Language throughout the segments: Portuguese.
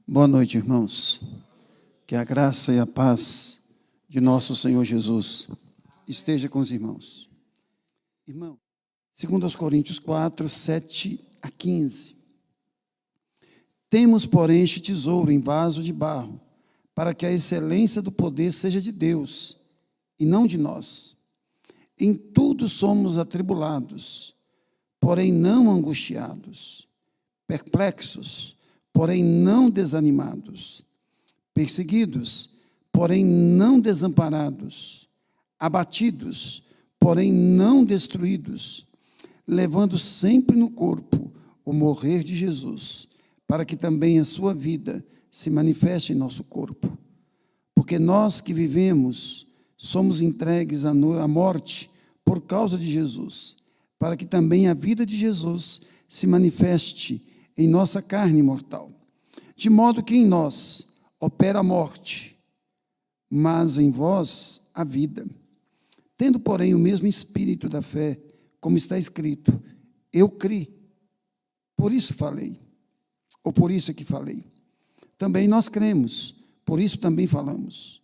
Boa noite, irmãos. Que a graça e a paz de nosso Senhor Jesus esteja com os irmãos. Irmão, 2 Coríntios 4, 7 a 15. Temos, porém, este tesouro em vaso de barro, para que a excelência do poder seja de Deus, e não de nós. Em tudo somos atribulados, porém não angustiados, perplexos, porém não desanimados, perseguidos, porém não desamparados, abatidos, porém não destruídos, levando sempre no corpo o morrer de Jesus, para que também a sua vida se manifeste em nosso corpo. Porque nós que vivemos somos entregues à morte por causa de Jesus, para que também a vida de Jesus se manifeste em nossa carne mortal. De modo que em nós opera a morte, mas em vós a vida. Tendo, porém, o mesmo espírito da fé, como está escrito, eu criei, por isso falei, ou por isso é que falei. Também nós cremos, por isso também falamos,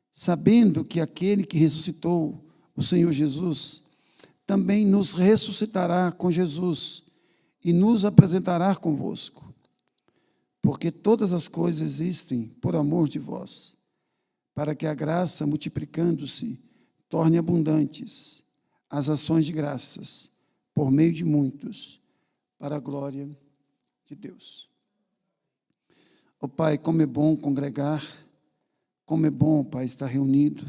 sabendo que aquele que ressuscitou o Senhor Jesus, também nos ressuscitará com Jesus e nos apresentará convosco. Porque todas as coisas existem por amor de vós, para que a graça, multiplicando-se, torne abundantes as ações de graças, por meio de muitos, para a glória de Deus. Ó Pai, como é bom congregar, como é bom, Pai, estar reunido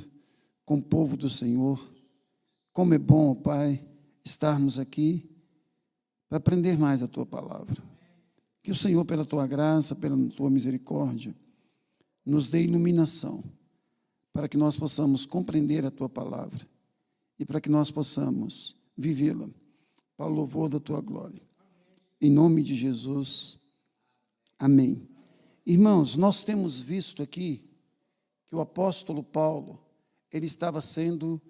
com o povo do Senhor, como é bom, Pai, estarmos aqui para aprender mais a Tua palavra. Que o Senhor, pela Tua graça, pela Tua misericórdia, nos dê iluminação, para que nós possamos compreender a Tua palavra e para que nós possamos vivê-la para o louvor da Tua glória. Em nome de Jesus, amém. Irmãos, nós temos visto aqui que o apóstolo Paulo, ele estava sendo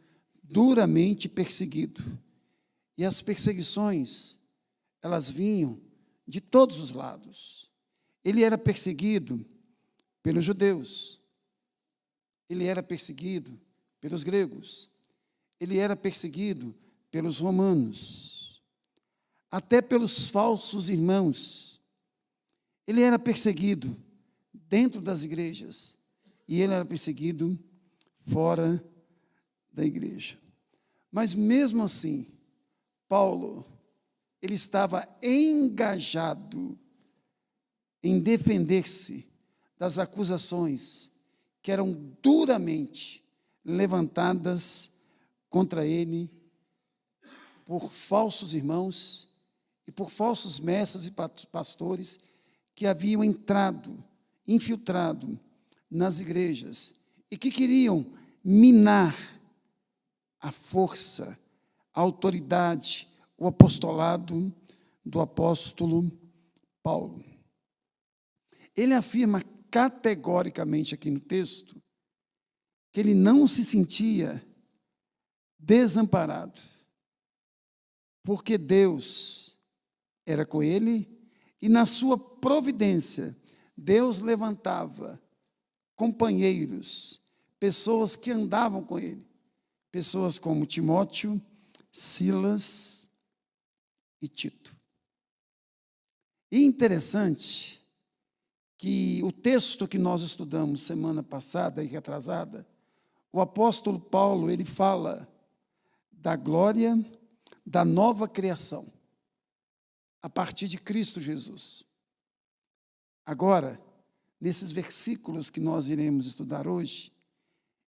duramente perseguido. E as perseguições, elas vinham de todos os lados. Ele era perseguido pelos judeus, ele era perseguido pelos gregos, ele era perseguido pelos romanos, até pelos falsos irmãos. Ele era perseguido dentro das igrejas e ele era perseguido fora da igreja. Mas mesmo assim, Paulo, ele estava engajado em defender-se das acusações que eram duramente levantadas contra ele por falsos irmãos e por falsos mestres e pastores que haviam infiltrado nas igrejas e que queriam minar a força, a autoridade, o apostolado do apóstolo Paulo. Ele afirma categoricamente aqui no texto que ele não se sentia desamparado, porque Deus era com ele e na sua providência Deus levantava companheiros, pessoas que andavam com ele, pessoas como Timóteo, Silas e Tito. E interessante que o texto que nós estudamos semana passada e retrasada, o apóstolo Paulo, ele fala da glória da nova criação, a partir de Cristo Jesus. Agora, nesses versículos que nós iremos estudar hoje,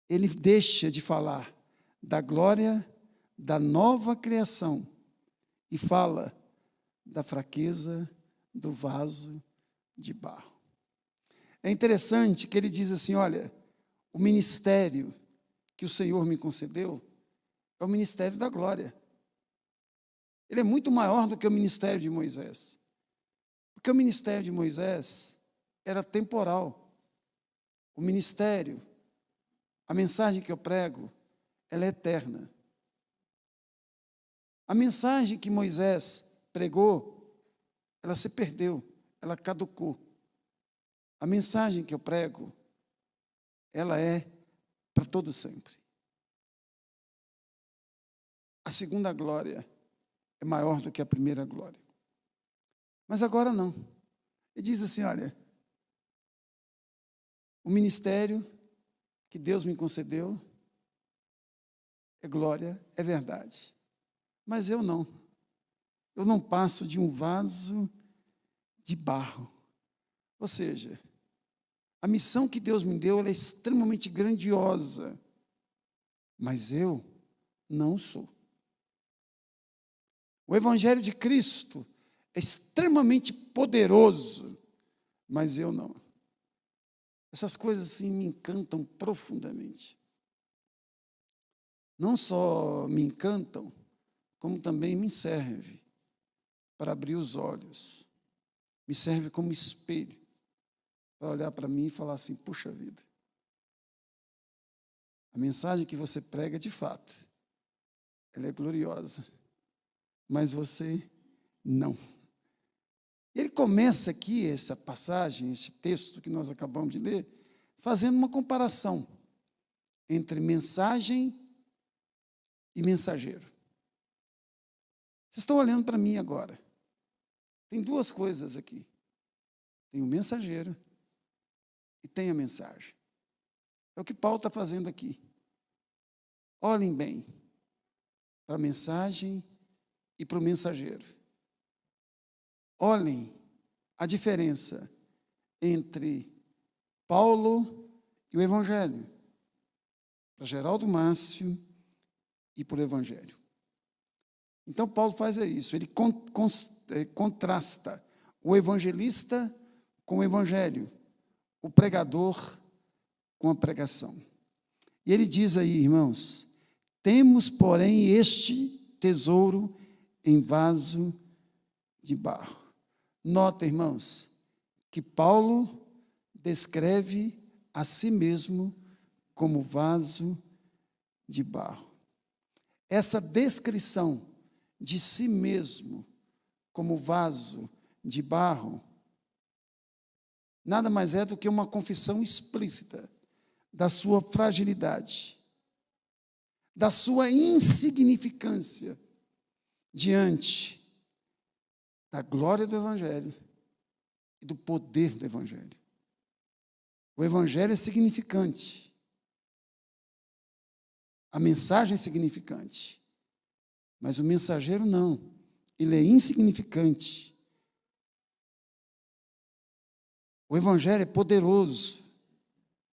ele deixa de falar da glória da nova criação e fala da fraqueza do vaso de barro. É interessante que ele diz assim, olha, o ministério que o Senhor me concedeu é o ministério da glória. Ele é muito maior do que o ministério de Moisés. Porque o ministério de Moisés era temporal. O ministério, a mensagem que eu prego, ela é eterna. A mensagem que Moisés pregou, ela se perdeu, ela caducou. A mensagem que eu prego, ela é para todo sempre. A segunda glória é maior do que a primeira glória. Mas agora não. Ele diz assim, olha, o ministério que Deus me concedeu é glória, é verdade. Mas eu não. Eu não passo de um vaso de barro. Ou seja, a missão que Deus me deu ela é extremamente grandiosa. Mas eu não sou. O Evangelho de Cristo é extremamente poderoso, mas eu não. Essas coisas assim me encantam profundamente. Não só me encantam, como também me serve para abrir os olhos. Me serve como espelho para olhar para mim e falar assim, puxa vida. A mensagem que você prega, de fato, ela é gloriosa, mas você não. Ele começa aqui, essa passagem, esse texto que nós acabamos de ler, fazendo uma comparação entre mensagem e mensageiro. Vocês estão olhando para mim agora. Tem duas coisas aqui. Tem o mensageiro e tem a mensagem. É o que Paulo está fazendo aqui. Olhem bem para a mensagem e para o mensageiro. Olhem a diferença entre Paulo e o Evangelho. Para Geraldo Márcio e para o Evangelho. Então, Paulo faz isso. Ele contrasta o evangelista com o Evangelho. O pregador com a pregação. E ele diz aí, irmãos, temos, porém, este tesouro em vaso de barro. Nota, irmãos, que Paulo descreve a si mesmo como vaso de barro. Essa descrição de si mesmo como vaso de barro nada mais é do que uma confissão explícita da sua fragilidade, da sua insignificância diante da glória do Evangelho e do poder do Evangelho. O Evangelho é significante. A mensagem é significante. Mas o mensageiro não. Ele é insignificante. O Evangelho é poderoso.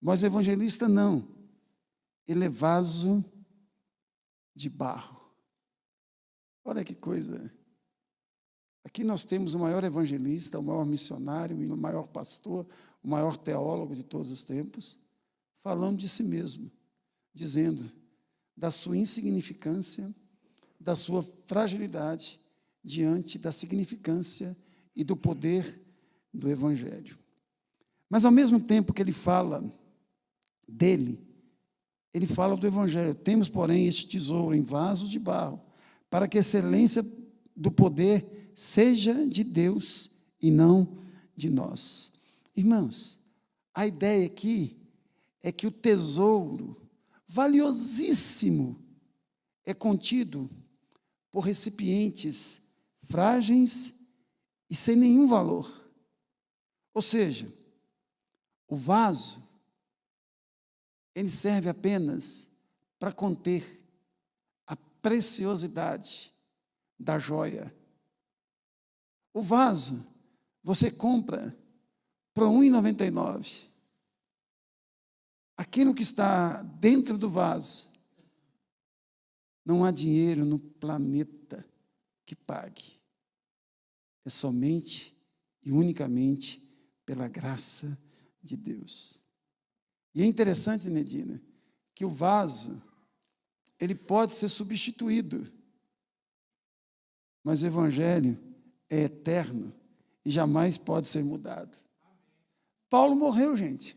Mas o evangelista não. Ele é vaso de barro. Olha que coisa. Aqui nós temos o maior evangelista, o maior missionário, o maior pastor, o maior teólogo de todos os tempos, falando de si mesmo, dizendo da sua insignificância, da sua fragilidade diante da significância e do poder do Evangelho. Mas, ao mesmo tempo que ele fala dele, ele fala do Evangelho. Temos, porém, este tesouro em vasos de barro, para que a excelência do poder seja de Deus e não de nós. Irmãos, a ideia aqui é que o tesouro valiosíssimo é contido por recipientes frágeis e sem nenhum valor. Ou seja, o vaso, ele serve apenas para conter a preciosidade da joia. O vaso, você compra por R$ 1,99. Aquilo que está dentro do vaso, não há dinheiro no planeta que pague. É somente e unicamente pela graça de Deus. E é interessante, Nedina, que o vaso, ele pode ser substituído, mas o Evangelho é eterno e jamais pode ser mudado. Paulo morreu, gente.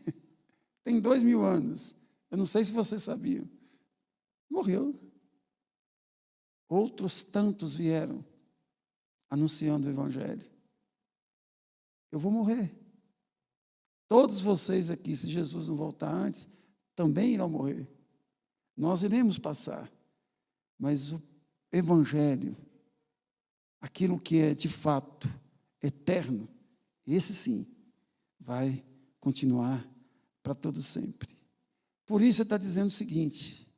Tem 2000 anos. Eu não sei se vocês sabiam. Morreu. Outros tantos vieram anunciando o Evangelho. Eu vou morrer. Todos vocês aqui, se Jesus não voltar antes, também irão morrer. Nós iremos passar. Mas o Evangelho, aquilo que é de fato eterno, esse sim, vai continuar para todo sempre. Por isso ele está dizendo o seguinte,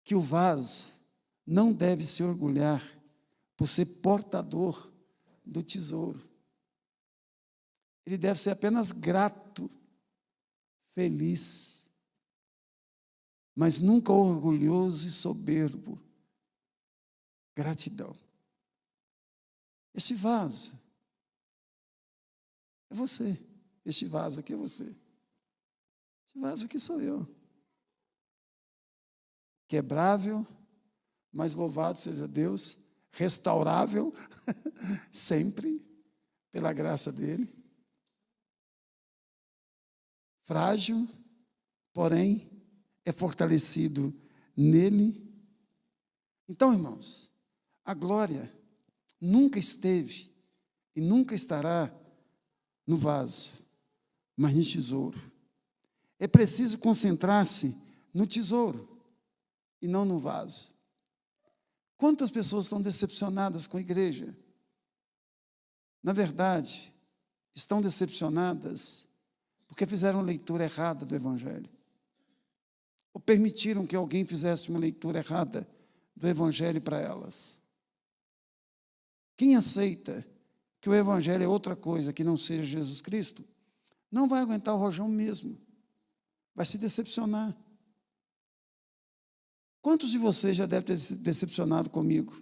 que o vaso não deve se orgulhar por ser portador do tesouro. Ele deve ser apenas grato, feliz, mas nunca orgulhoso e soberbo. Gratidão. Este vaso é você. Este vaso aqui é você. Este vaso aqui sou eu. Quebrável, mas louvado seja Deus, restaurável, sempre, pela graça dele. Frágil, porém, é fortalecido nele. Então, irmãos, a glória nunca esteve e nunca estará no vaso, mas no tesouro. É preciso concentrar-se no tesouro e não no vaso. Quantas pessoas estão decepcionadas com a igreja? Na verdade, estão decepcionadas porque fizeram leitura errada do Evangelho. Ou permitiram que alguém fizesse uma leitura errada do Evangelho para elas. Quem aceita que o Evangelho é outra coisa que não seja Jesus Cristo, não vai aguentar o rojão mesmo. Vai se decepcionar. Quantos de vocês já devem ter se decepcionado comigo?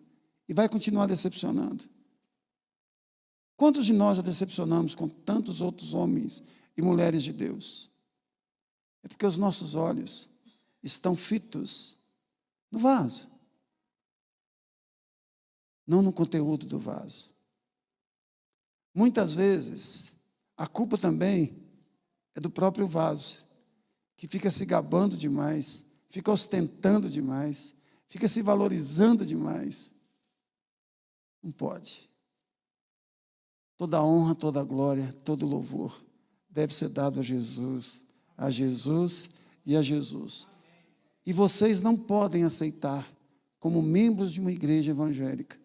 E vai continuar decepcionando? Quantos de nós já decepcionamos com tantos outros homens e mulheres de Deus? É porque os nossos olhos estão fitos no vaso, não no conteúdo do vaso. Muitas vezes, a culpa também é do próprio vaso, que fica se gabando demais, fica ostentando demais, fica se valorizando demais. Não pode. Toda a honra, toda a glória, todo o louvor deve ser dado a Jesus e a Jesus. E vocês não podem aceitar, como membros de uma igreja evangélica,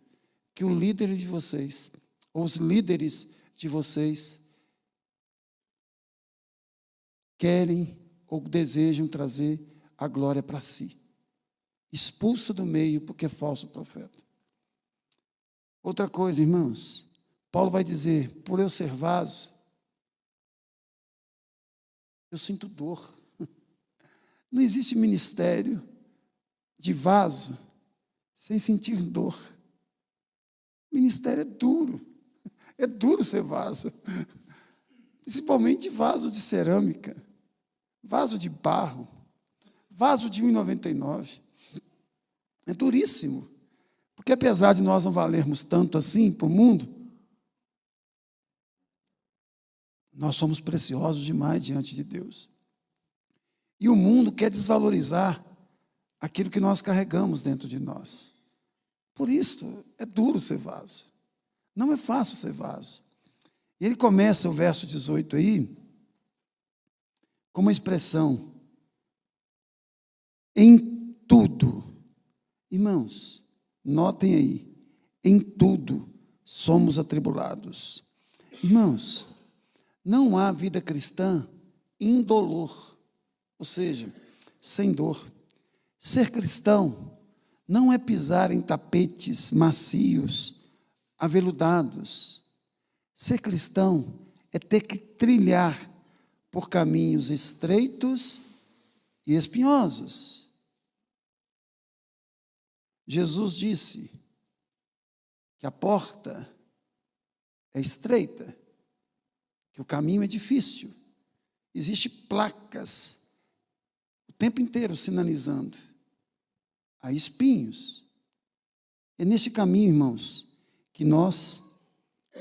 que o líder de vocês, ou os líderes de vocês, querem ou desejam trazer a glória para si. Expulsa do meio porque é falso profeta. Outra coisa, irmãos, Paulo vai dizer, por eu ser vaso, eu sinto dor. Não existe ministério de vaso sem sentir dor. Ministério é duro ser vaso, principalmente vaso de cerâmica, vaso de barro, vaso de 1,99. É duríssimo, porque apesar de nós não valermos tanto assim para o mundo, nós somos preciosos demais diante de Deus. E o mundo quer desvalorizar aquilo que nós carregamos dentro de nós. Por isso, é duro ser vaso. Não é fácil ser vaso. E ele começa o verso 18 aí, com uma expressão, em tudo. Irmãos, notem aí, em tudo somos atribulados. Irmãos, não há vida cristã indolor, ou seja, sem dor. Ser cristão não é pisar em tapetes macios, aveludados. Ser cristão é ter que trilhar por caminhos estreitos e espinhosos. Jesus disse que a porta é estreita, que o caminho é difícil. Existem placas o tempo inteiro sinalizando. Há espinhos. É neste caminho, irmãos, que nós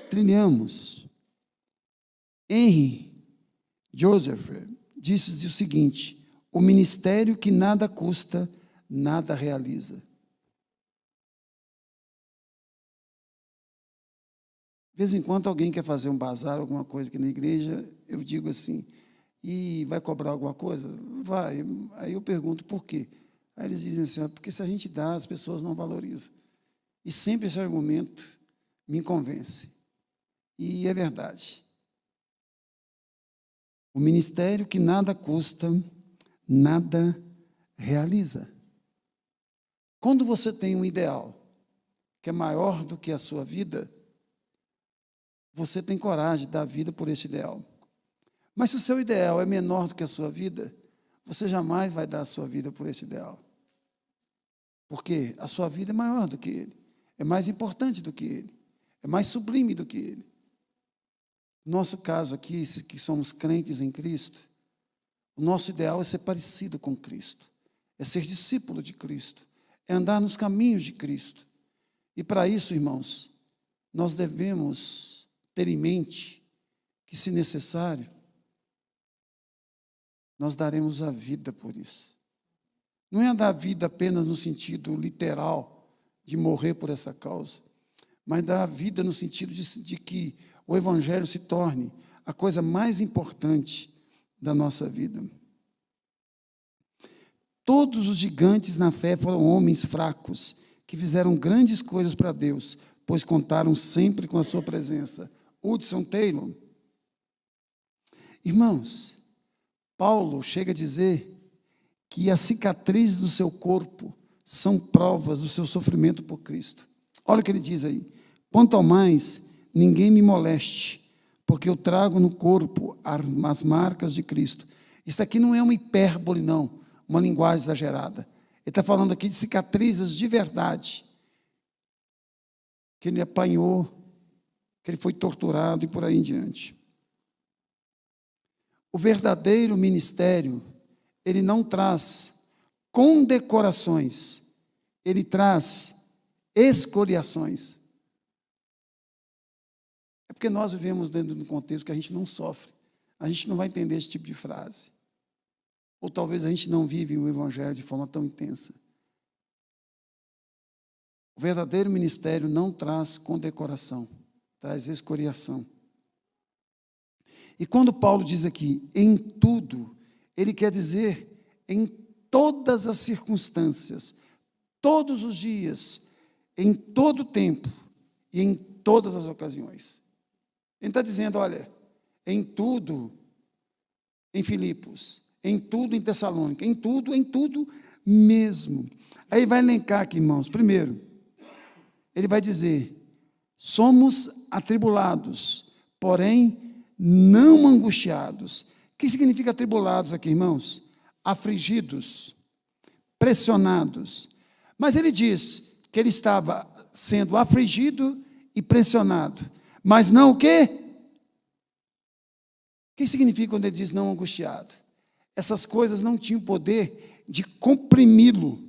trilhamos. Henry Joseph disse o seguinte, o ministério que nada custa, nada realiza. vez em quando alguém quer fazer um bazar, alguma coisa aqui na igreja, eu digo assim, e vai cobrar alguma coisa? Vai. Aí eu pergunto por quê. Aí eles dizem assim, porque se a gente dá, as pessoas não valorizam. E sempre esse argumento me convence. E é verdade. O ministério que nada custa, nada realiza. Quando você tem um ideal que é maior do que a sua vida, você tem coragem de dar a vida por esse ideal. Mas se o seu ideal é menor do que a sua vida, você jamais vai dar a sua vida por esse ideal. Porque a sua vida é maior do que ele, é mais importante do que ele, é mais sublime do que ele. Nosso caso aqui, que somos crentes em Cristo, o nosso ideal é ser parecido com Cristo, é ser discípulo de Cristo, é andar nos caminhos de Cristo. E para isso, irmãos, nós devemos ter em mente que, se necessário, nós daremos a vida por isso. Não é dar a vida apenas no sentido literal de morrer por essa causa, mas dar a vida no sentido de que o Evangelho se torne a coisa mais importante da nossa vida. Todos os gigantes na fé foram homens fracos, que fizeram grandes coisas para Deus, pois contaram sempre com a sua presença. Hudson Taylor. Irmãos, Paulo chega a dizer que as cicatrizes do seu corpo são provas do seu sofrimento por Cristo. Olha o que ele diz aí. Quanto ao mais, ninguém me moleste, porque eu trago no corpo as marcas de Cristo. Isso aqui não é uma hipérbole, não, uma linguagem exagerada. Ele está falando aqui de cicatrizes de verdade, que ele apanhou, que ele foi torturado e por aí em diante. O verdadeiro ministério, ele não traz condecorações, ele traz escoriações. É porque nós vivemos dentro de um contexto que a gente não sofre. A gente não vai entender esse tipo de frase. Ou talvez a gente não vive o Evangelho de forma tão intensa. O verdadeiro ministério não traz condecoração, traz escoriação. E quando Paulo diz aqui, em tudo, ele quer dizer em todas as circunstâncias, todos os dias, em todo o tempo e em todas as ocasiões. Ele está dizendo, olha, em tudo, em Filipos, em tudo em Tessalônica, em tudo mesmo. Aí vai elencar aqui, irmãos. Primeiro, ele vai dizer, somos atribulados, porém não angustiados. O que significa atribulados aqui, irmãos? Afligidos, pressionados. Mas ele diz que ele estava sendo afligido e pressionado. Mas não o quê? O que significa quando ele diz não angustiado? Essas coisas não tinham poder de comprimi-lo,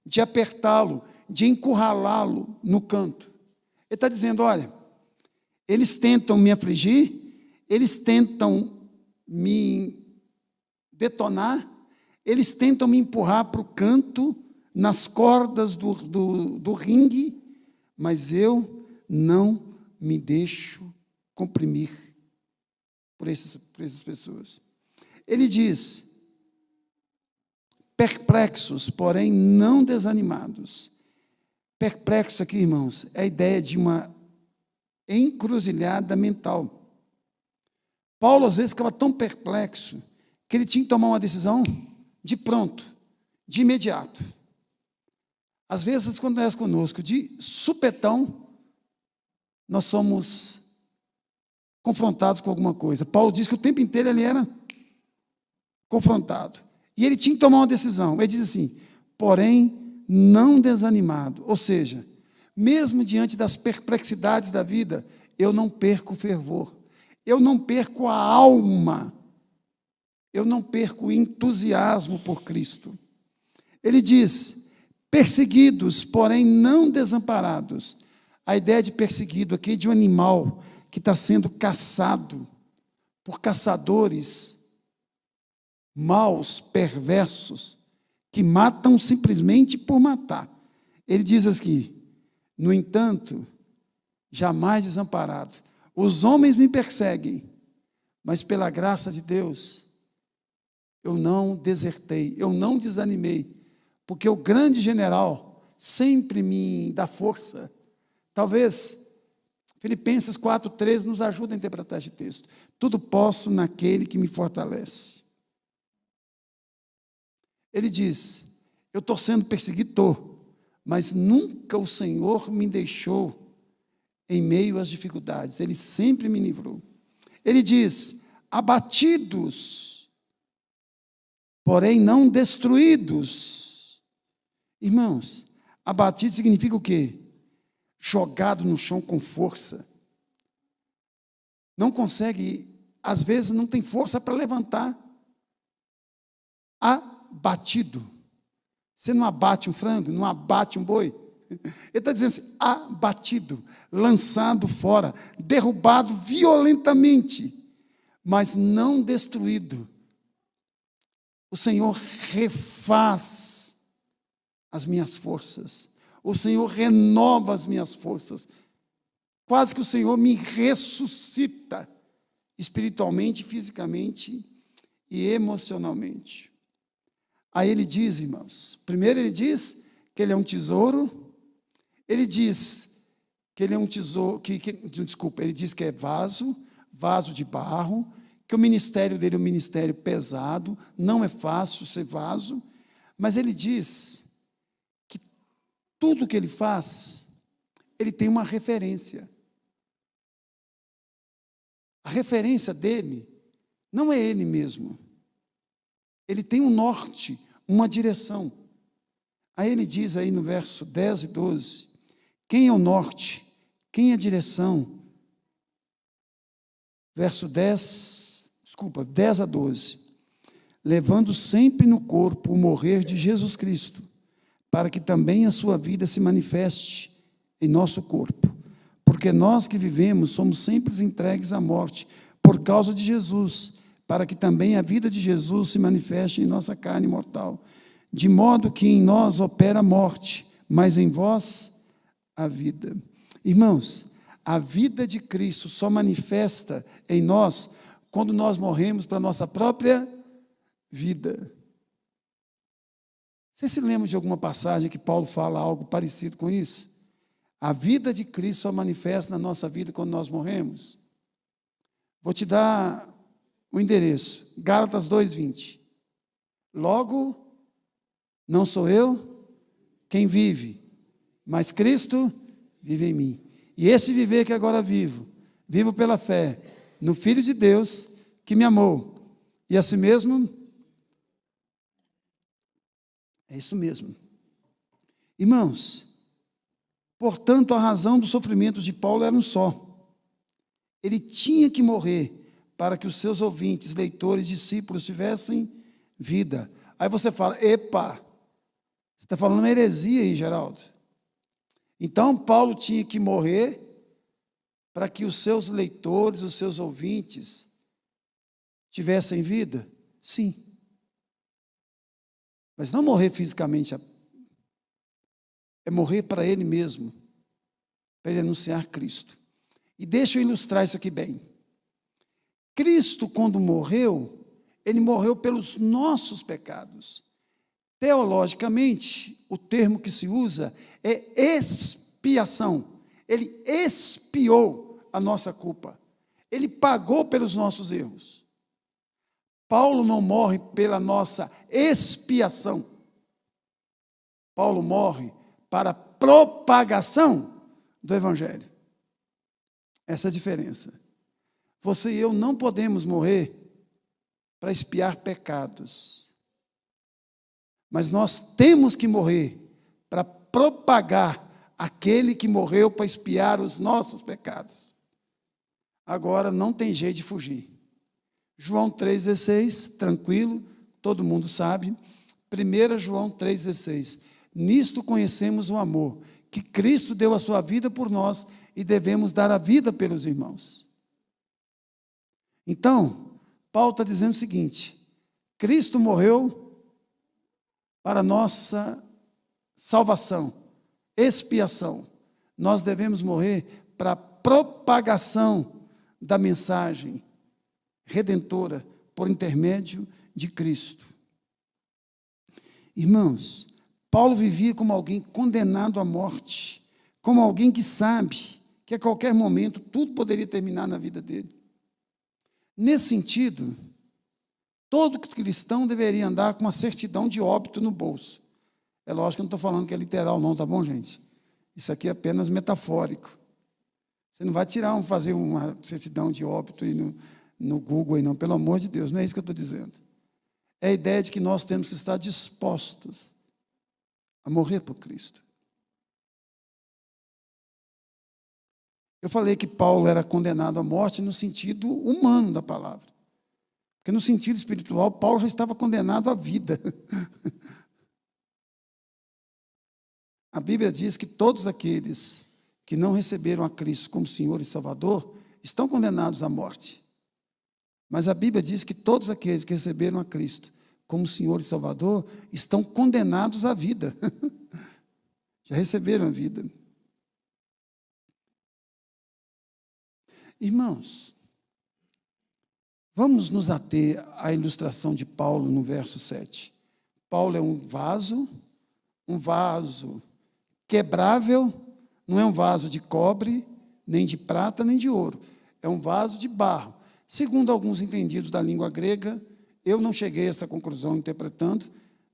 de apertá-lo, de encurralá-lo no canto. Ele está dizendo, olha, eles tentam me afligir, eles tentam me detonar, eles tentam me empurrar para o canto, nas cordas do ringue, mas eu não me deixo comprimir por essas pessoas. Ele diz, perplexos, porém não desanimados. Perplexo aqui, irmãos, é a ideia de uma encruzilhada mental. Paulo, às vezes, ficava tão perplexo que ele tinha que tomar uma decisão de pronto, de imediato. Às vezes, quando acontece conosco, de supetão, nós somos confrontados com alguma coisa. Paulo diz que o tempo inteiro ele era confrontado. E ele tinha que tomar uma decisão. Ele diz assim, porém, não desanimado. Ou seja, mesmo diante das perplexidades da vida, eu não perco o fervor. Eu não perco a alma. Eu não perco o entusiasmo por Cristo. Ele diz, perseguidos, porém não desamparados. A ideia de perseguido aqui é de um animal que está sendo caçado por caçadores maus, perversos, que matam simplesmente por matar. Ele diz aqui, no entanto, jamais desamparado. Os homens me perseguem, mas pela graça de Deus, eu não desertei, eu não desanimei, porque o grande general sempre me dá força. Talvez Filipenses 4,13 nos ajude a interpretar este texto. Tudo posso naquele que me fortalece. Ele diz, eu estou sendo perseguido, estou, mas nunca o Senhor me deixou em meio às dificuldades, Ele sempre me livrou. Ele diz, abatidos, porém não destruídos. Irmãos, abatido significa o quê? Jogado no chão com força. Não consegue, às vezes não tem força para levantar. Abatido. Você não abate um frango, não abate um boi. Ele está dizendo assim, abatido, lançado fora, derrubado violentamente, mas não destruído. O Senhor refaz as minhas forças. O Senhor renova as minhas forças. Quase que o Senhor me ressuscita espiritualmente, fisicamente e emocionalmente. Aí ele diz, irmãos, primeiro ele diz que ele é um tesouro. Ele diz que ele é um tesouro, ele diz que é vaso de barro, que o ministério dele é um ministério pesado, não é fácil ser vaso, mas ele diz que tudo que ele faz, ele tem uma referência. A referência dele não é ele mesmo. Ele tem um norte, uma direção. Aí ele diz aí no verso 10 e 12, quem é o norte? Quem é a direção? Verso 10 a 12. Levando sempre no corpo o morrer de Jesus Cristo, para que também a sua vida se manifeste em nosso corpo. Porque nós que vivemos somos sempre entregues à morte, por causa de Jesus, para que também a vida de Jesus se manifeste em nossa carne mortal. De modo que em nós opera a morte, mas em vós a vida. Irmãos, a vida de Cristo só manifesta em nós quando nós morremos para a nossa própria vida. Você se lembra de alguma passagem que Paulo fala algo parecido com isso? A vida de Cristo só manifesta na nossa vida quando nós morremos. Vou te dar o endereço, Gálatas 2:20. Logo, não sou eu quem vive, mas Cristo vive em mim. E esse viver que agora vivo pela fé no Filho de Deus que me amou. E assim mesmo, é isso mesmo. Irmãos, portanto, a razão dos sofrimentos de Paulo era um só. Ele tinha que morrer para que os seus ouvintes, leitores, discípulos tivessem vida. Aí você fala, epa, você está falando uma heresia aí, Geraldo. Então, Paulo tinha que morrer para que os seus leitores, os seus ouvintes tivessem vida? Sim. Mas não morrer fisicamente, é morrer para ele mesmo, para ele anunciar Cristo. E deixa eu ilustrar isso aqui bem. Cristo, quando morreu, ele morreu pelos nossos pecados. Teologicamente, o termo que se usa é expiação. Ele expiou a nossa culpa. Ele pagou pelos nossos erros. Paulo não morre pela nossa expiação. Paulo morre para a propagação do Evangelho. Essa é a diferença. Você e eu não podemos morrer para expiar pecados. Mas nós temos que morrer para propagar aquele que morreu para expiar os nossos pecados. Agora não tem jeito de fugir. João 3,16, tranquilo, todo mundo sabe. 1 João 3,16. Nisto conhecemos o amor, que Cristo deu a sua vida por nós e devemos dar a vida pelos irmãos. Então, Paulo está dizendo o seguinte: Cristo morreu para nossa salvação, expiação. Nós devemos morrer para a propagação da mensagem redentora por intermédio de Cristo. Irmãos, Paulo vivia como alguém condenado à morte, como alguém que sabe que a qualquer momento tudo poderia terminar na vida dele. Nesse sentido, todo cristão deveria andar com uma certidão de óbito no bolso. É lógico que eu não estou falando que é literal não, tá bom, gente? Isso aqui é apenas metafórico. Você não vai fazer uma certidão de óbito aí no Google, aí não, pelo amor de Deus, não é isso que eu estou dizendo. É a ideia de que nós temos que estar dispostos a morrer por Cristo. Eu falei que Paulo era condenado à morte no sentido humano da palavra. Porque no sentido espiritual, Paulo já estava condenado à vida. A Bíblia diz que todos aqueles que não receberam a Cristo como Senhor e Salvador estão condenados à morte. Mas a Bíblia diz que todos aqueles que receberam a Cristo como Senhor e Salvador estão condenados à vida. Já receberam a vida. Irmãos, vamos nos ater à ilustração de Paulo no verso 7. Paulo é um vaso quebrável, não é um vaso de cobre, nem de prata, nem de ouro. É um vaso de barro. Segundo alguns entendidos da língua grega, eu não cheguei a essa conclusão interpretando,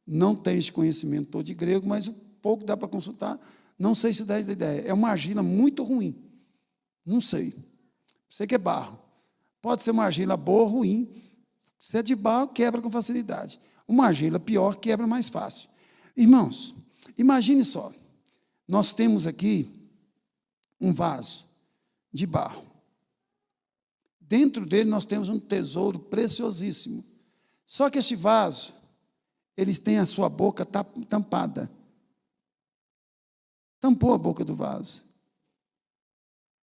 não tenho esse conhecimento todo de grego, mas o pouco dá para consultar, não sei se dá essa ideia. É uma argila muito ruim. Não sei. Sei que é barro. Pode ser uma argila boa ou ruim. Se é de barro, quebra com facilidade. Uma argila pior, quebra mais fácil. Irmãos, imagine só. Nós temos aqui um vaso de barro. Dentro dele nós temos um tesouro preciosíssimo. Só que este vaso, ele tem a sua boca tampada. Tampou a boca do vaso.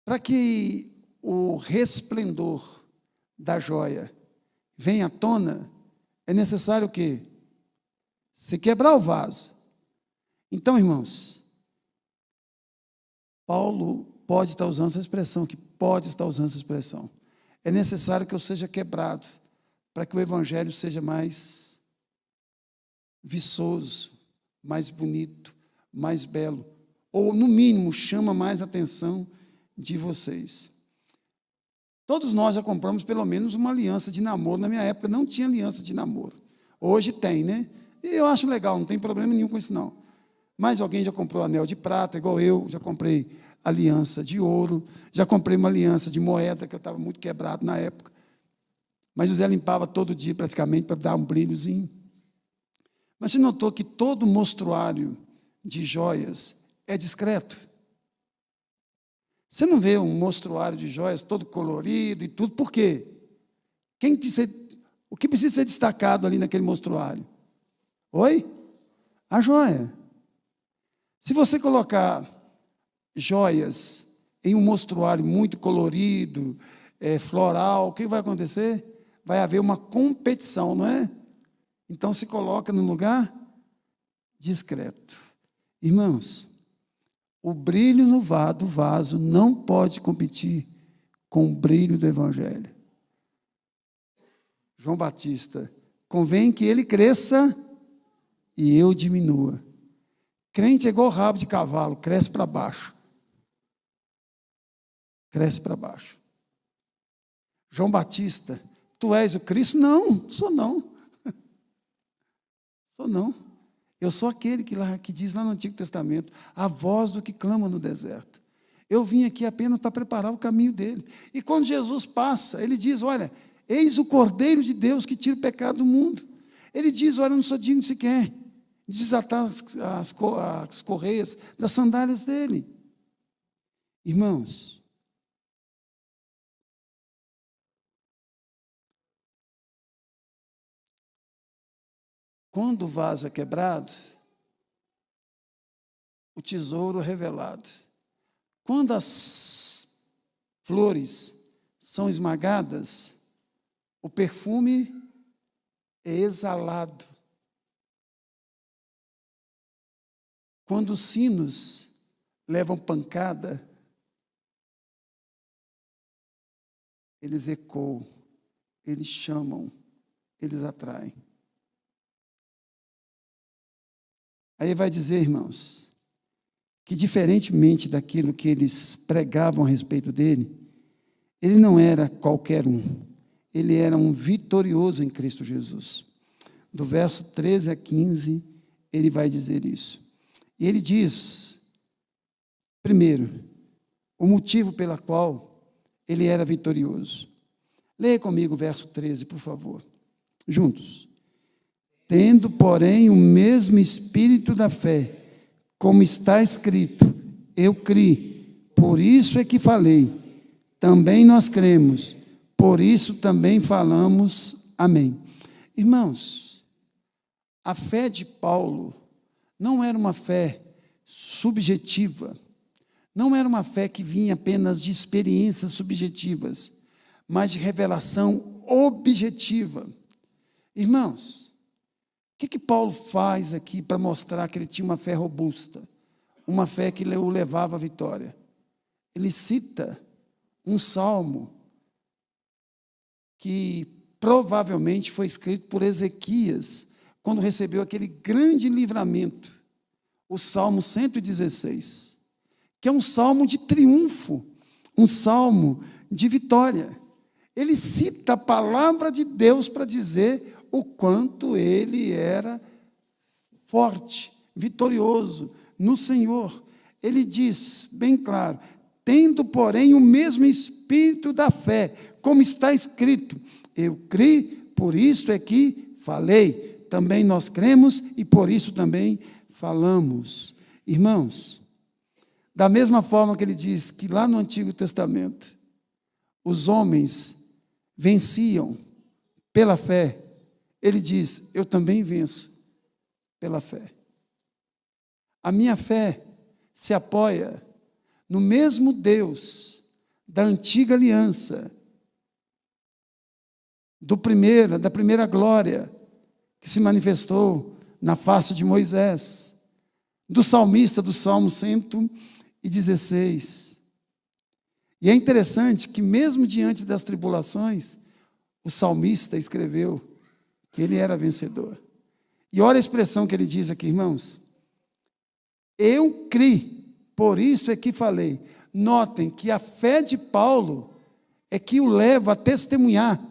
Para que o resplendor da joia venha à tona, é necessário o quê? Se quebrar o vaso. Então, irmãos, Paulo pode estar usando essa expressão, É necessário que eu seja quebrado, para que o evangelho seja mais viçoso, mais bonito, mais belo, ou, no mínimo, chama mais a atenção de vocês. Todos nós já compramos pelo menos uma aliança de namoro. Na minha época não tinha aliança de namoro. Hoje tem, né? E eu acho legal, não tem problema nenhum com isso, não. Mas alguém já comprou anel de prata, igual eu, já comprei aliança de ouro, já comprei uma aliança de moeda, que eu estava muito quebrado na época. Mas José limpava todo dia, praticamente, para dar um brilhozinho. Mas você notou que todo mostruário de joias é discreto? Você não vê um mostruário de joias todo colorido e tudo, por quê? O que precisa ser destacado ali naquele mostruário? Oi? A joia. Se você colocar joias em um mostruário muito colorido, floral, o que vai acontecer? Vai haver uma competição, não é? Então se coloca no lugar discreto. Irmãos, o brilho do vaso não pode competir com o brilho do Evangelho. João Batista, convém que ele cresça e eu diminua. Crente é igual rabo de cavalo, cresce para baixo. Cresce para baixo. João Batista, tu és o Cristo? Não, sou não. Sou não. Eu sou aquele que diz lá no Antigo Testamento, a voz do que clama no deserto. Eu vim aqui apenas para preparar o caminho dele. E quando Jesus passa, ele diz, olha, eis o Cordeiro de Deus que tira o pecado do mundo. Ele diz, olha, eu não sou digno sequer de desatar as correias das sandálias dele. Irmãos, quando o vaso é quebrado, o tesouro é revelado. Quando as flores são esmagadas, o perfume é exalado. Quando os sinos levam pancada, eles ecoam, eles chamam, eles atraem. Aí vai dizer, irmãos, que diferentemente daquilo que eles pregavam a respeito dele, ele não era qualquer um, ele era um vitorioso em Cristo Jesus. Do verso 13 a 15, ele vai dizer isso. E ele diz, primeiro, o motivo pela qual ele era vitorioso. Leia comigo o verso 13, por favor. Juntos. Tendo, porém, o mesmo espírito da fé, como está escrito, eu criei, por isso é que falei. Também nós cremos, por isso também falamos. Amém. Irmãos, a fé de Paulo não era uma fé subjetiva, não era uma fé que vinha apenas de experiências subjetivas, mas de revelação objetiva. Irmãos, o que Paulo faz aqui para mostrar que ele tinha uma fé robusta, uma fé que o levava à vitória? Ele cita um salmo que provavelmente foi escrito por Ezequias, quando recebeu aquele grande livramento, o Salmo 116, que é um salmo de triunfo, um salmo de vitória. Ele cita a palavra de Deus para dizer o quanto ele era forte, vitorioso no Senhor. Ele diz, bem claro, tendo, porém, o mesmo espírito da fé, como está escrito, eu criei, por isso é que falei. Também nós cremos e por isso também falamos. Irmãos, da mesma forma que ele diz que lá no Antigo Testamento, os homens venciam pela fé, ele diz, eu também venço pela fé. A minha fé se apoia no mesmo Deus da antiga aliança, da primeira glória, que se manifestou na face de Moisés, do salmista do Salmo 116. E é interessante que mesmo diante das tribulações, o salmista escreveu que ele era vencedor. E olha a expressão que ele diz aqui, irmãos. Eu criei, por isso é que falei. Notem que a fé de Paulo é que o leva a testemunhar.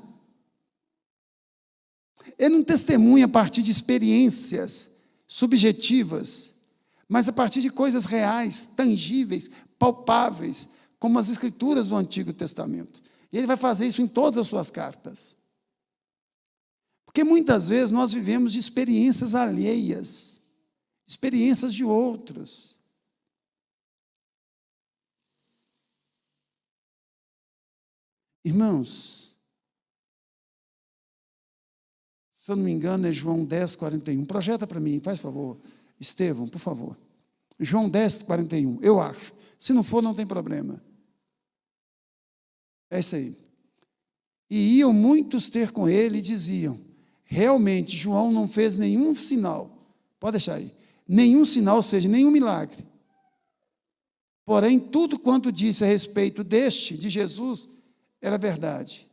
Ele não testemunha a partir de experiências subjetivas, mas a partir de coisas reais, tangíveis, palpáveis, como as Escrituras do Antigo Testamento. E ele vai fazer isso em todas as suas cartas. Porque muitas vezes nós vivemos de experiências alheias, experiências de outros. Irmãos, se eu não me engano, é João 10, 41. Projeta para mim, faz favor. Estevão, por favor. João 10, 41, eu acho. Se não for, não tem problema. É isso aí. E iam muitos ter com ele e diziam, realmente, João não fez nenhum sinal. Pode deixar aí. Nenhum sinal, ou seja, nenhum milagre. Porém, tudo quanto disse a respeito de Jesus, era verdade.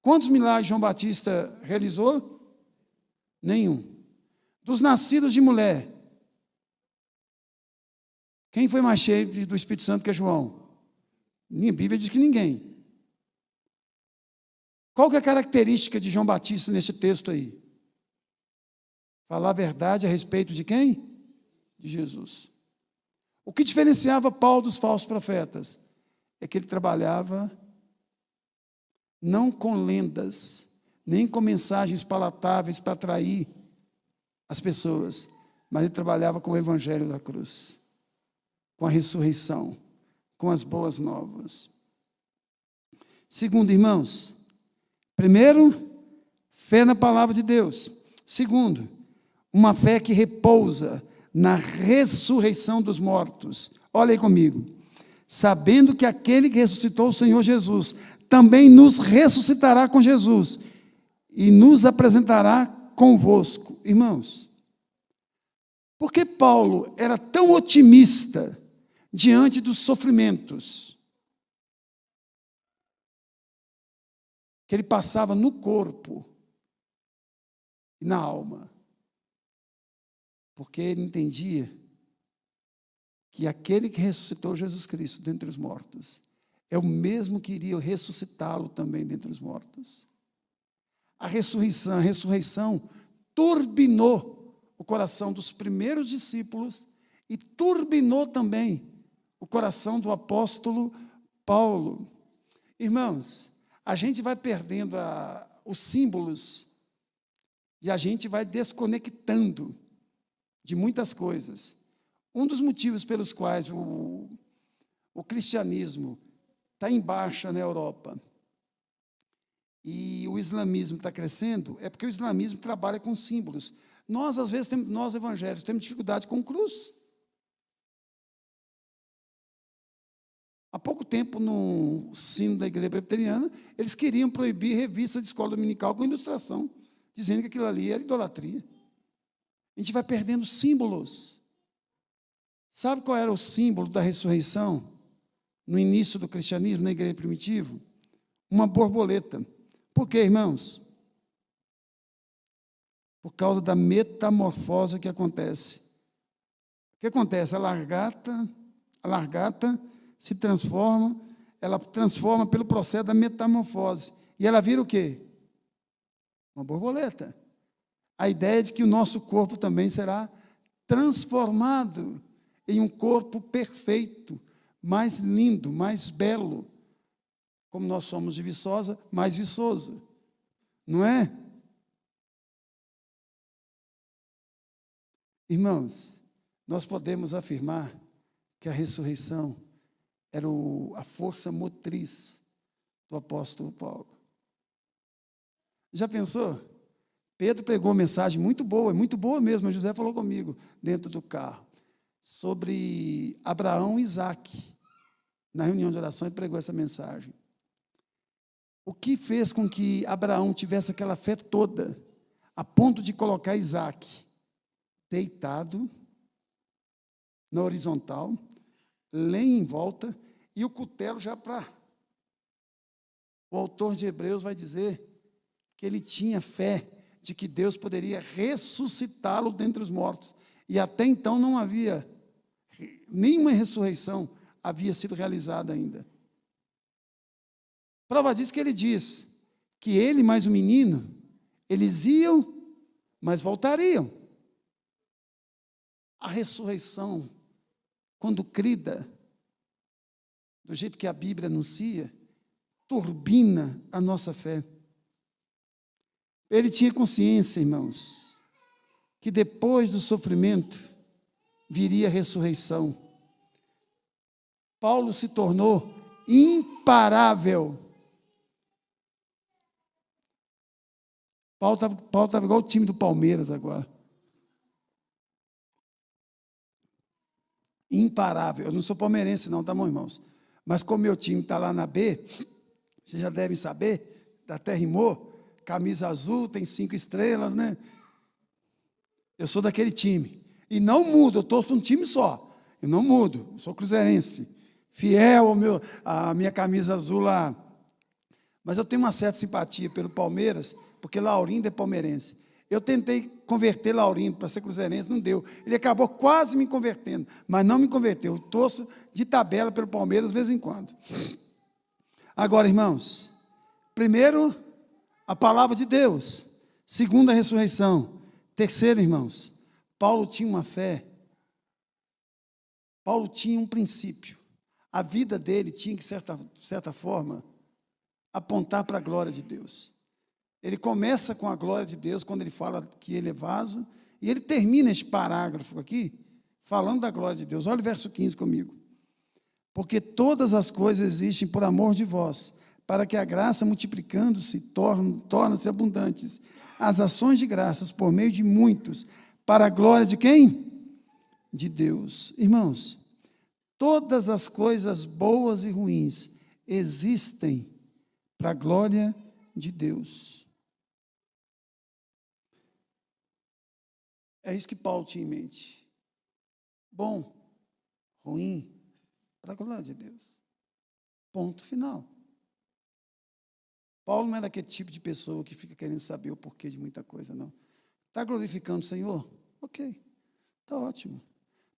Quantos milagres João Batista realizou? Nenhum. Dos nascidos de mulher, quem foi mais cheio do Espírito Santo que é João? Minha Bíblia diz que ninguém. Qual que é a característica de João Batista nesse texto aí? Falar a verdade a respeito de quem? De Jesus. O que diferenciava Paulo dos falsos profetas é que ele trabalhava não com lendas, nem com mensagens palatáveis para atrair as pessoas, mas ele trabalhava com o evangelho da cruz, com a ressurreição, com as boas novas. Segundo, irmãos, primeiro, fé na palavra de Deus. Segundo, uma fé que repousa na ressurreição dos mortos. Olha aí comigo. Sabendo que aquele que ressuscitou o Senhor Jesus também nos ressuscitará com Jesus e nos apresentará convosco. Irmãos, por que Paulo era tão otimista diante dos sofrimentos? que ele passava no corpo e na alma, porque ele entendia que aquele que ressuscitou Jesus Cristo dentre os mortos é o mesmo que iria ressuscitá-lo também dentre os mortos. A ressurreição turbinou o coração dos primeiros discípulos e turbinou também o coração do apóstolo Paulo. Irmãos, a gente vai perdendo os símbolos e a gente vai desconectando de muitas coisas. Um dos motivos pelos quais o cristianismo está em baixa na Europa e o islamismo está crescendo é porque o islamismo trabalha com símbolos. Nós, às vezes, nós evangélicos, temos dificuldade com cruz. Há pouco tempo, no sino da igreja presbiteriana, eles queriam proibir revista de escola dominical com ilustração, dizendo que aquilo ali era idolatria. A gente vai perdendo símbolos. Sabe qual era o símbolo da ressurreição no início do cristianismo, na igreja primitiva? Uma borboleta. Por quê, irmãos? Por causa da metamorfose que acontece. O que acontece? A largata se transforma, ela transforma pelo processo da metamorfose. E ela vira o quê? Uma borboleta. A ideia de que o nosso corpo também será transformado em um corpo perfeito, mais lindo, mais belo. Como nós somos de Viçosa, mais viçoso. Não é? Irmãos, nós podemos afirmar que a ressurreição era a força motriz do apóstolo Paulo. Já pensou? Pedro pregou uma mensagem muito boa mesmo, a José falou comigo dentro do carro, sobre Abraão e Isaque. Na reunião de oração ele pregou essa mensagem. O que fez com que Abraão tivesse aquela fé toda, a ponto de colocar Isaque deitado na horizontal, lenha em volta, e o cutelo já para... O autor de Hebreus vai dizer que ele tinha fé de que Deus poderia ressuscitá-lo dentre os mortos. E até então não havia, nenhuma ressurreição havia sido realizada ainda. Prova disso que ele diz que ele mais o menino, eles iam, mas voltariam. A ressurreição, quando crida, do jeito que a Bíblia anuncia, turbina a nossa fé. Ele tinha consciência, irmãos, que depois do sofrimento viria a ressurreição. Paulo se tornou imparável. Paulo estava igual o time do Palmeiras agora. Imparável. Eu não sou palmeirense não, tá bom, irmãos? Mas como meu time está lá na B, vocês já devem saber, da Terra Rimor, camisa azul, tem 5 estrelas, né? Eu sou daquele time. E não mudo, eu torço para um time só. Eu não mudo, eu sou cruzeirense. Fiel à minha camisa azul lá. Mas eu tenho uma certa simpatia pelo Palmeiras, porque Laurindo é palmeirense. Eu tentei converter Laurindo para ser cruzeirense, não deu. Ele acabou quase me convertendo, mas não me converteu. Eu torço de tabela pelo Palmeiras de vez em quando. Agora, irmãos, primeiro, a palavra de Deus. Segundo, a ressurreição. Terceiro, irmãos, Paulo tinha uma fé. Paulo tinha um princípio. A vida dele tinha que, de certa forma, apontar para a glória de Deus. Ele começa com a glória de Deus, quando ele fala que ele é vaso, e ele termina este parágrafo aqui, falando da glória de Deus. Olha o verso 15 comigo. Porque todas as coisas existem por amor de vós, para que a graça, multiplicando-se, torne-se abundantes. As ações de graças, por meio de muitos, para a glória de quem? De Deus. Irmãos, todas as coisas boas e ruins existem para a glória de Deus. É isso que Paulo tinha em mente. Bom, ruim, para a glória de Deus. Ponto final. Paulo não é daquele tipo de pessoa que fica querendo saber o porquê de muita coisa, não. Está glorificando o Senhor? Ok, está ótimo.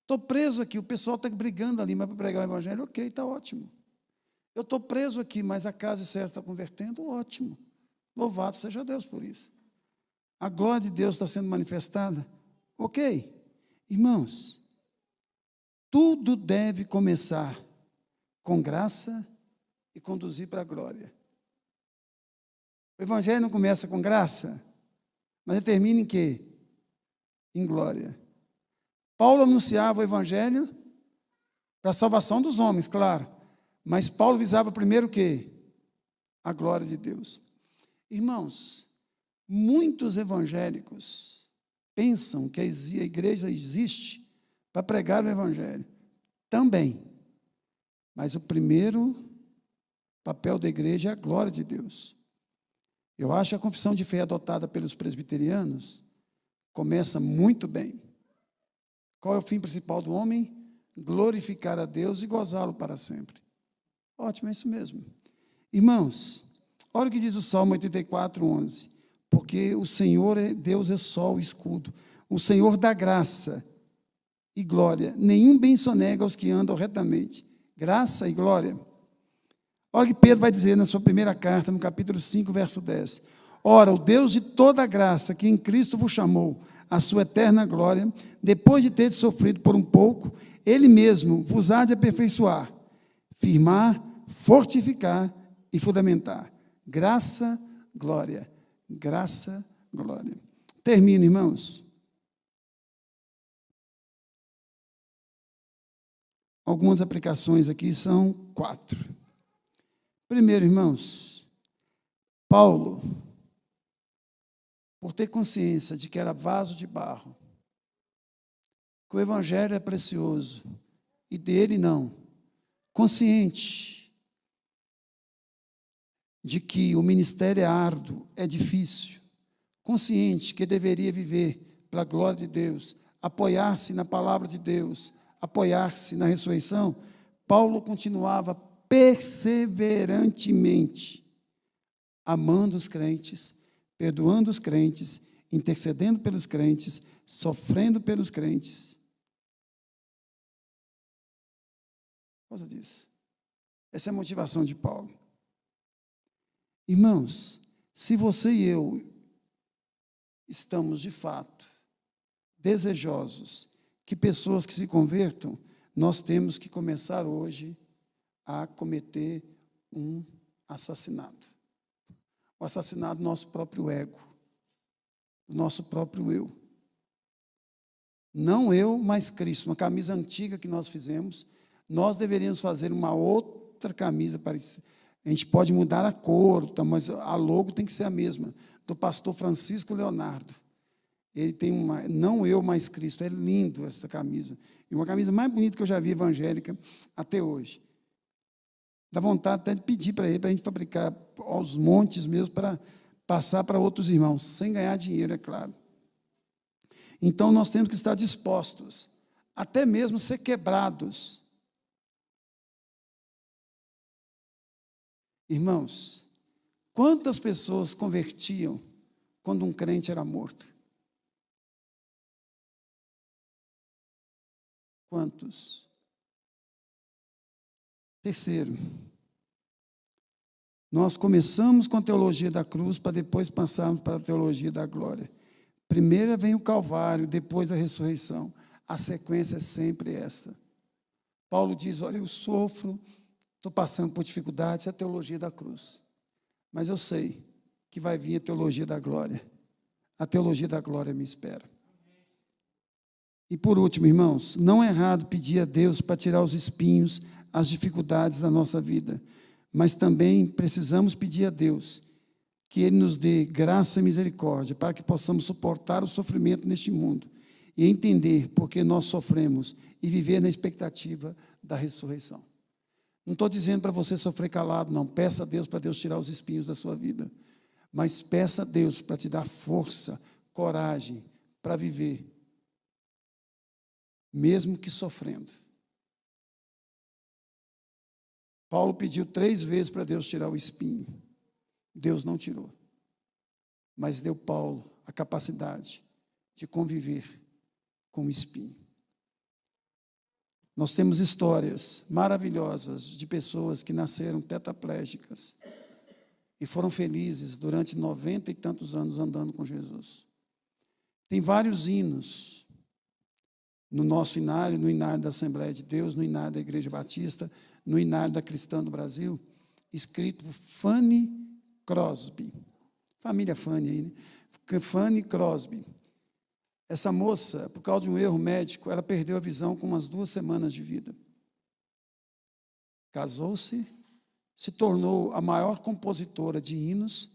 Estou preso aqui, o pessoal está brigando ali, mas para pregar o evangelho, ok, está ótimo. Eu estou preso aqui, mas a casa de César está convertendo, ótimo. Louvado seja Deus por isso. A glória de Deus está sendo manifestada, ok. Irmãos, tudo deve começar com graça e conduzir para a glória. O evangelho não começa com graça, mas ele termina em quê? Em glória. Paulo anunciava o evangelho para a salvação dos homens, claro, mas Paulo visava primeiro o quê? A glória de Deus. Irmãos, muitos evangélicos pensam que a igreja existe para pregar o evangelho. Também. Mas o primeiro papel da igreja é a glória de Deus. Eu acho que a confissão de fé adotada pelos presbiterianos começa muito bem. Qual é o fim principal do homem? Glorificar a Deus e gozá-lo para sempre. Ótimo, é isso mesmo. Irmãos, olha o que diz o Salmo 84, 11. Porque o Senhor, Deus é sol e escudo. O Senhor dá graça e glória. Nenhum bem sonega aos que andam retamente. Graça e glória. Olha o que Pedro vai dizer na sua primeira carta, no capítulo 5, verso 10. Ora, o Deus de toda graça, que em Cristo vos chamou a sua eterna glória, depois de ter sofrido por um pouco, Ele mesmo vos há de aperfeiçoar, firmar, fortificar e fundamentar. Graça, glória. Graça, glória. Termino, irmãos. Algumas aplicações aqui são 4. Primeiro, irmãos, Paulo, por ter consciência de que era vaso de barro, que o evangelho é precioso e dele não, consciente de que o ministério é árduo, é difícil, consciente que deveria viver para a glória de Deus, apoiar-se na palavra de Deus, apoiar-se na ressurreição, Paulo continuava perseverantemente amando os crentes, perdoando os crentes, intercedendo pelos crentes, sofrendo pelos crentes. Por causa disso. Essa é a motivação de Paulo. Irmãos, se você e eu estamos, de fato, desejosos que pessoas que se convertam, nós temos que começar hoje a cometer um assassinato. O assassinato do nosso próprio ego, do nosso próprio eu. Não eu, mas Cristo. Uma camisa antiga que nós fizemos, nós deveríamos fazer uma outra camisa parecida. A gente pode mudar a cor, mas a logo tem que ser a mesma, do pastor Francisco Leonardo. Ele tem uma, não eu, mas Cristo. É lindo essa camisa. E uma camisa mais bonita que eu já vi evangélica até hoje. Dá vontade até de pedir para ele, para a gente fabricar aos montes mesmo, para passar para outros irmãos, sem ganhar dinheiro, é claro. Então, nós temos que estar dispostos, até mesmo ser quebrados. Irmãos, quantas pessoas convertiam quando um crente era morto? Quantos? Terceiro, nós começamos com a teologia da cruz para depois passarmos para a teologia da glória. Primeiro vem o Calvário, depois a ressurreição. A sequência é sempre essa. Paulo diz, olha, eu sofro, estou passando por dificuldades, é a teologia da cruz. Mas eu sei que vai vir a teologia da glória. A teologia da glória me espera. E por último, irmãos, não é errado pedir a Deus para tirar os espinhos, as dificuldades da nossa vida, mas também precisamos pedir a Deus que Ele nos dê graça e misericórdia para que possamos suportar o sofrimento neste mundo e entender por que nós sofremos e viver na expectativa da ressurreição. Não estou dizendo para você sofrer calado, não. Peça a Deus para Deus tirar os espinhos da sua vida, mas peça a Deus para te dar força, coragem para viver, mesmo que sofrendo. Paulo pediu 3 vezes para Deus tirar o espinho. Deus não tirou, mas deu Paulo a capacidade de conviver com o espinho. Nós temos histórias maravilhosas de pessoas que nasceram tetraplégicas e foram felizes durante 90 e tantos anos andando com Jesus. Tem vários hinos no nosso inário, no inário da Assembleia de Deus, no inário da Igreja Batista, no inário da Cristã do Brasil, escrito por Fanny Crosby. Família Fanny aí, né? Fanny Crosby. Essa moça, por causa de um erro médico, ela perdeu a visão com umas 2 semanas de vida. Casou-se, se tornou a maior compositora de hinos,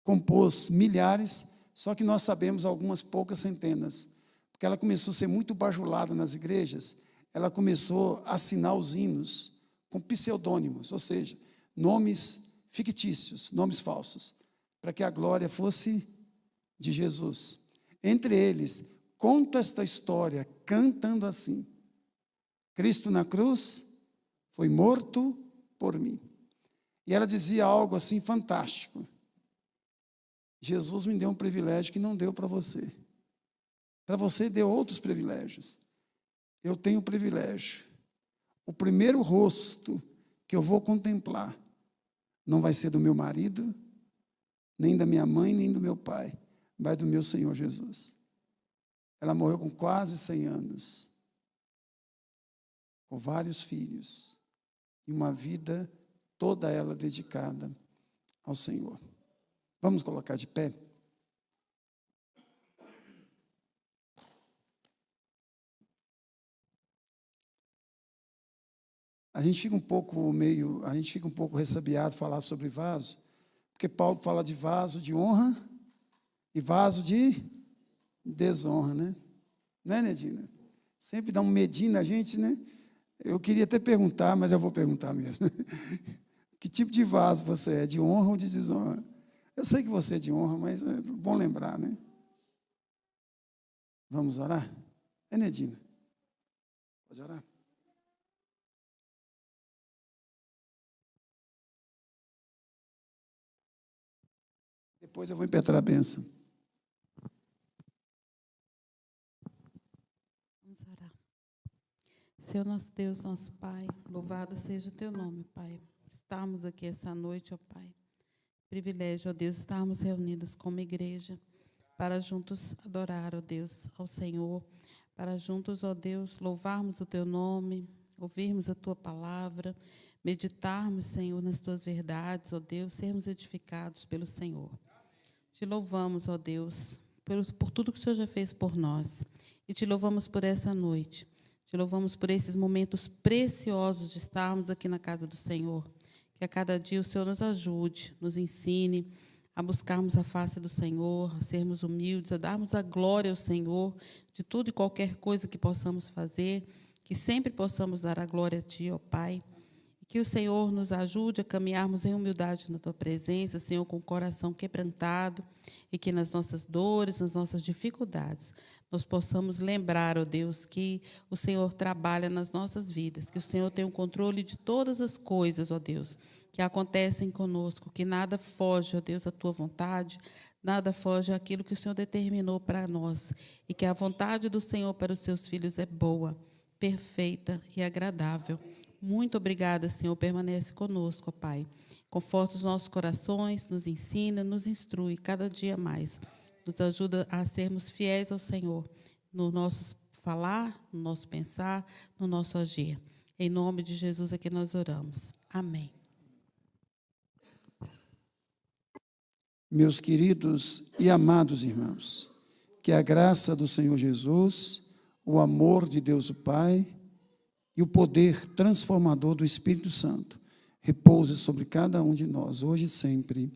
compôs milhares, só que nós sabemos algumas poucas centenas, porque ela começou a ser muito bajulada nas igrejas, ela começou a assinar os hinos com pseudônimos, ou seja, nomes fictícios, nomes falsos, para que a glória fosse de Jesus. Entre eles, conta esta história cantando assim: Cristo na cruz foi morto por mim. E ela dizia algo assim fantástico: Jesus me deu um privilégio que não deu para você. Para você deu outros privilégios. Eu tenho o privilégio. O primeiro rosto que eu vou contemplar não vai ser do meu marido, nem da minha mãe, nem do meu pai, mas do meu Senhor Jesus. Ela morreu com quase 100 anos, com vários filhos, e uma vida toda ela dedicada ao Senhor. Vamos colocar de pé? A gente fica um pouco ressabiado falar sobre vaso, porque Paulo fala de vaso de honra e vaso de desonra, né? Não é, Nedina? Sempre dá um medinho na gente, né? Eu queria até perguntar, mas eu vou perguntar mesmo. Que tipo de vaso você é, de honra ou de desonra? Eu sei que você é de honra, mas é bom lembrar, né? Vamos orar? É, Nedina? Pode orar? Depois eu vou impetrar a bênção. Vamos orar. Senhor nosso Deus, nosso Pai, louvado seja o teu nome, Pai. Estamos aqui essa noite, ó Pai. Privilégio, ó Deus, estarmos reunidos como igreja para juntos adorar, ó Deus, ao Senhor, para juntos, ó Deus, louvarmos o teu nome, ouvirmos a tua palavra, meditarmos, Senhor, nas tuas verdades, ó Deus, sermos edificados pelo Senhor. Te louvamos, ó Deus, por tudo que o Senhor já fez por nós. E te louvamos por essa noite. Te louvamos por esses momentos preciosos de estarmos aqui na casa do Senhor. Que a cada dia o Senhor nos ajude, nos ensine a buscarmos a face do Senhor, a sermos humildes, a darmos a glória ao Senhor de tudo e qualquer coisa que possamos fazer, que sempre possamos dar a glória a Ti, ó Pai. Que o Senhor nos ajude a caminharmos em humildade na Tua presença, Senhor, com o coração quebrantado, e que nas nossas dores, nas nossas dificuldades, nós possamos lembrar, ó Deus, que o Senhor trabalha nas nossas vidas, que o Senhor tem o controle de todas as coisas, ó Deus, que acontecem conosco, que nada foge, ó Deus, à Tua vontade, nada foge àquilo que o Senhor determinou para nós, e que a vontade do Senhor para os seus filhos é boa, perfeita e agradável. Muito obrigada, Senhor, permanece conosco, ó Pai. Conforta os nossos corações, nos ensina, nos instrui cada dia mais. Nos ajuda a sermos fiéis ao Senhor, no nosso falar, no nosso pensar, no nosso agir. Em nome de Jesus é que nós oramos. Amém. Meus queridos e amados irmãos, que a graça do Senhor Jesus, o amor de Deus o Pai e o poder transformador do Espírito Santo repouse sobre cada um de nós, hoje e sempre.